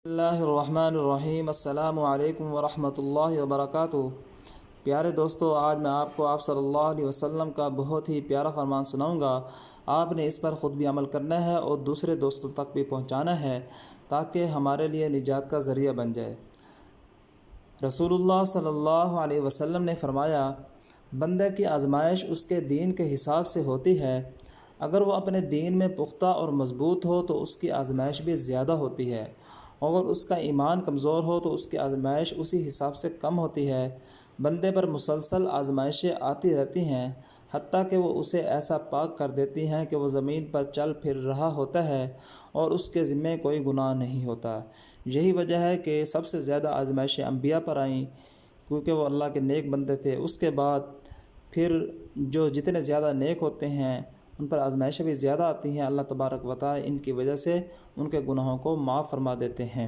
اللہ الرحمن الرحیم السلام علیکم ورحمۃ اللہ وبرکاتہ۔ پیارے دوستو، آج میں آپ صلی اللہ علیہ وسلم کا بہت ہی پیارا فرمان سناؤں گا۔ آپ نے اس پر خود بھی عمل کرنا ہے اور دوسرے دوستوں تک بھی پہنچانا ہے تاکہ ہمارے لیے نجات کا ذریعہ بن جائے۔ رسول اللہ صلی اللہ علیہ وسلم نے فرمایا، بندے کی آزمائش اس کے دین کے حساب سے ہوتی ہے۔ اگر وہ اپنے دین میں پختہ اور مضبوط ہو تو اس کی آزمائش بھی زیادہ ہوتی ہے، اگر اس کا ایمان کمزور ہو تو اس کی آزمائش اسی حساب سے کم ہوتی ہے۔ بندے پر مسلسل آزمائشیں آتی رہتی ہیں، حتیٰ کہ وہ اسے ایسا پاک کر دیتی ہیں کہ وہ زمین پر چل پھر رہا ہوتا ہے اور اس کے ذمے کوئی گناہ نہیں ہوتا۔ یہی وجہ ہے کہ سب سے زیادہ آزمائشیں انبیاء پر آئیں، کیونکہ وہ اللہ کے نیک بندے تھے۔ اس کے بعد پھر جو جتنے زیادہ نیک ہوتے ہیں ان پر آزمائشیں بھی زیادہ آتی ہیں۔ اللہ تبارک و تعالی ان کی وجہ سے ان کے گناہوں کو معاف فرما دیتے ہیں۔